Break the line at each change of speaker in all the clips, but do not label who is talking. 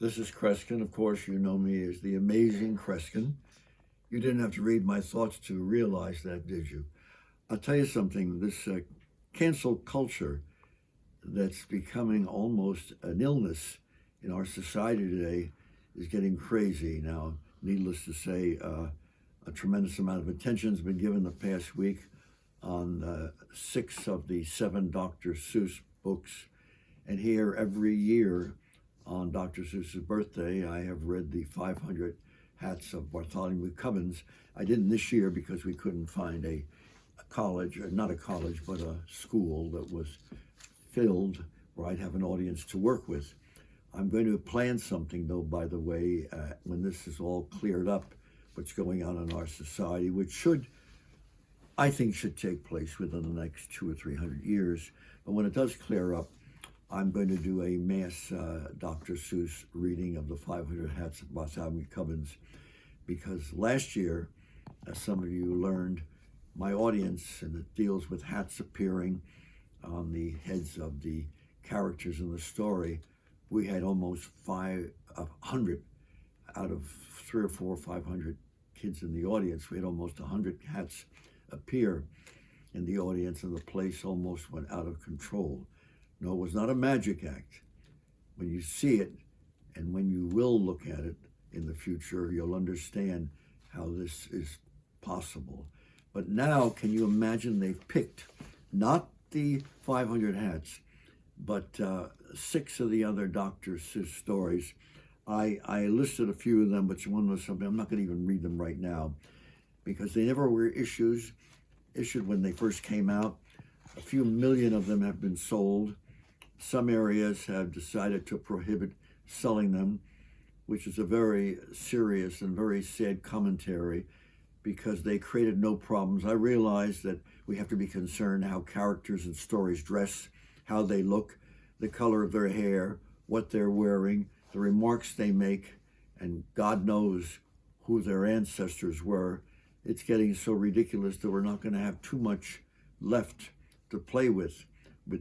This is Kreskin. Of course, you know me as the amazing Kreskin. You didn't have to read my thoughts to realize that, did you? I'll tell you something. This cancel culture that's becoming almost an illness in our society today is getting crazy. Now, needless to say, a tremendous amount of attention has been given the past week on 6 of the 7 Dr. Seuss books. And here every year on Dr. Seuss's birthday, I have read the 500 Hats of Bartholomew Cubbins. I didn't this year because we couldn't find a college, or not a college, but a school that was filled where I'd have an audience to work with. I'm going to plan something, though, by the way, when this is all cleared up, what's going on in our society, which I think, should take place within the next 200 or 300 years. But when it does clear up, I'm going to do a mass Dr. Seuss reading of the 500 Hats of Bartholomew Cubbins, because last year, as some of you learned, my audience, and it deals with hats appearing on the heads of the characters in the story, we had almost 500 out of 300 or 400 or 500 kids in the audience. We had almost 100 hats appear in the audience, and the place almost went out of control. No, it was not a magic act. When you see it, and when you will look at it in the future, you'll understand how this is possible. But now, can you imagine they've picked not the 500 hats, but 6 of the other Dr. Seuss stories. I listed a few of them, but you want to know something? I'm not going to even read them right now because they never were issued when they first came out. A few million of them have been sold. Some areas have decided to prohibit selling them, which is a very serious and very sad commentary because they created no problems. I realize that we have to be concerned how characters and stories dress, how they look, the color of their hair, what they're wearing, the remarks they make, and God knows who their ancestors were. It's getting so ridiculous that we're not going to have too much left to play with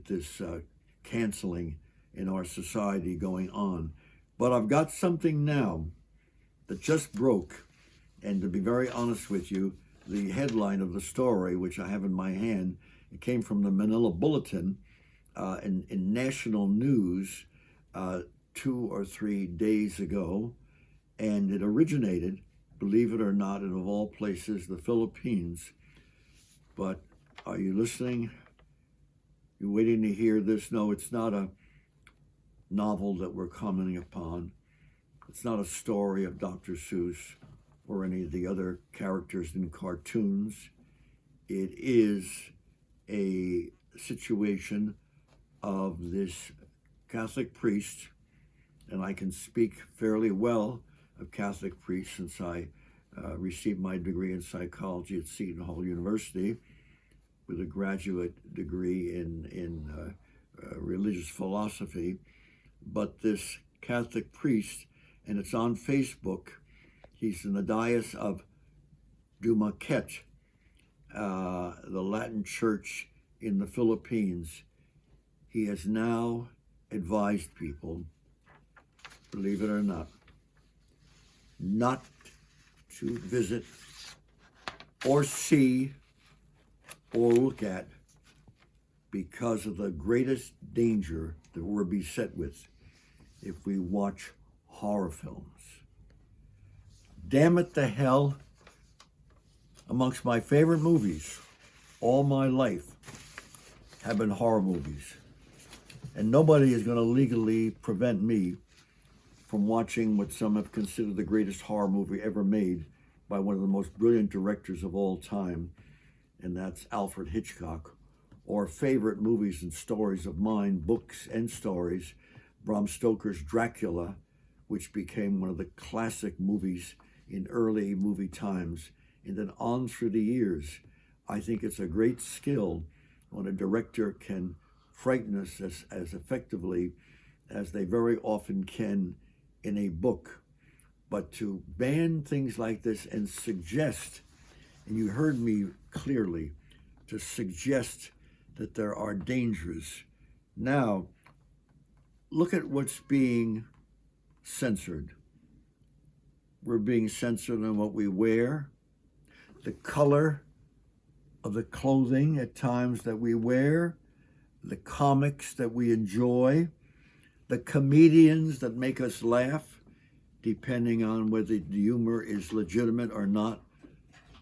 this canceling in our society going on. But I've got something now that just broke, and to be very honest with you, the headline of the story, which I have in my hand, it came from the Manila Bulletin in national news 2 or 3 days ago, and it originated, believe it or not, in of all places, the Philippines. But are you listening? You waiting to hear this? No, it's not a novel that we're commenting upon. It's not a story of Dr. Seuss or any of the other characters in cartoons. It is a situation of this Catholic priest, and I can speak fairly well of Catholic priests since I received my degree in psychology at Seton Hall University with a graduate degree in religious philosophy. But this Catholic priest, and it's on Facebook, he's in the Diocese of Dumaguete, the Latin church in the Philippines. He has now advised people, believe it or not to visit or see or look at because of the greatest danger that we're beset with if we watch horror films. Damn it to hell, amongst my favorite movies all my life have been horror movies. And nobody is going to legally prevent me from watching what some have considered the greatest horror movie ever made by one of the most brilliant directors of all time, and that's Alfred Hitchcock. Or favorite movies and stories of mine, books and stories, Bram Stoker's Dracula, which became one of the classic movies in early movie times, and then on through the years. I think it's a great skill when a director can frighten us as effectively as they very often can in a book. But to ban things like this and suggest, and you heard me clearly, to suggest that there are dangers. Now, look at what's being censored. We're being censored on what we wear, the color of the clothing at times that we wear, the comics that we enjoy, the comedians that make us laugh, depending on whether the humor is legitimate or not.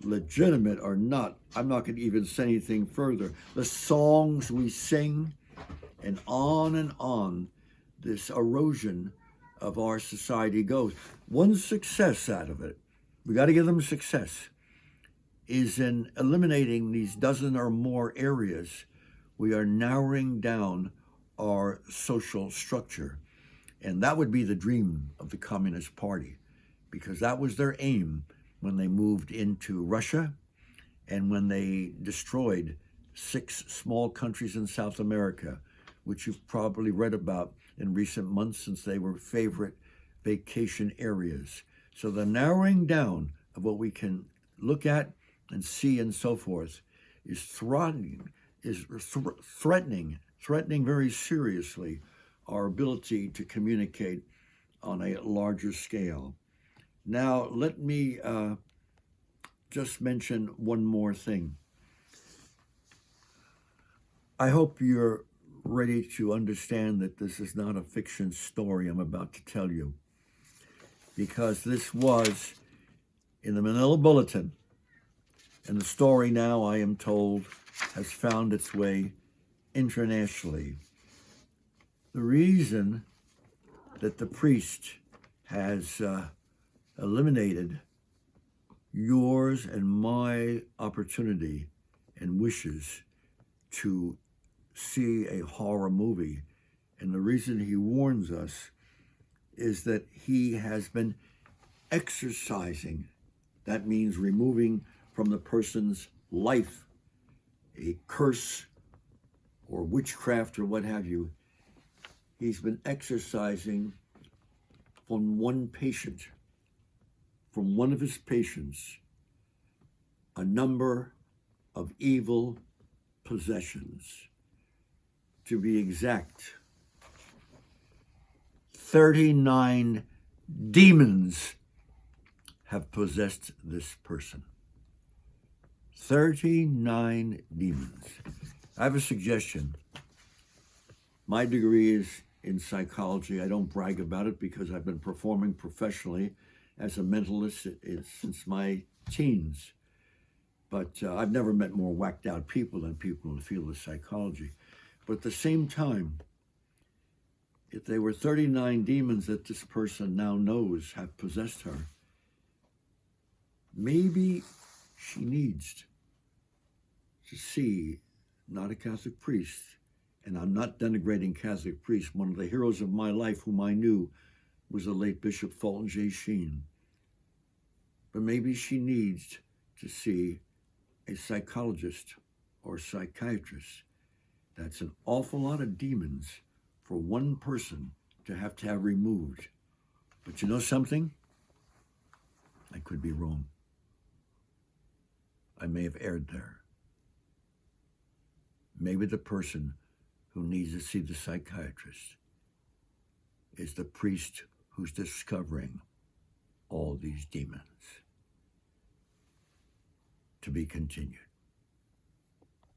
Legitimate or not, I'm not going to even say anything further. The songs we sing, and on this erosion of our society goes. One success out of it, we got to give them success, is in eliminating these dozen or more areas. We are narrowing down our social structure. And that would be the dream of the Communist Party, because that was their aim when they moved into Russia and when they destroyed 6 small countries in South America, which you've probably read about in recent months since they were favorite vacation areas. So the narrowing down of what we can look at and see and so forth is threatening very seriously our ability to communicate on a larger scale. Now, let me just mention one more thing. I hope you're ready to understand that this is not a fiction story I'm about to tell you, because this was in the Manila Bulletin, and the story now, I am told, has found its way internationally. The reason that the priest has eliminated yours and my opportunity and wishes to see a horror movie, and the reason he warns us, is that he has been exorcising. That means removing from the person's life a curse or witchcraft or what have you. He's been exorcising from one patient, from one of his patients, a number of evil possessions. To be exact, 39 demons have possessed this person. 39 demons. I have a suggestion. My degree is in psychology. I don't brag about it because I've been performing professionally as a mentalist since my teens. But I've never met more whacked out people than people in the field of psychology. But at the same time, if there were 39 demons that this person now knows have possessed her, maybe she needs to see not a Catholic priest, and I'm not denigrating Catholic priests. One of the heroes of my life whom I knew was the late Bishop Fulton J. Sheen. But maybe she needs to see a psychologist or psychiatrist. That's an awful lot of demons for one person to have removed. But you know something? I could be wrong. I may have erred there. Maybe the person who needs to see the psychiatrist is the priest who's discovering all these demons. To be continued.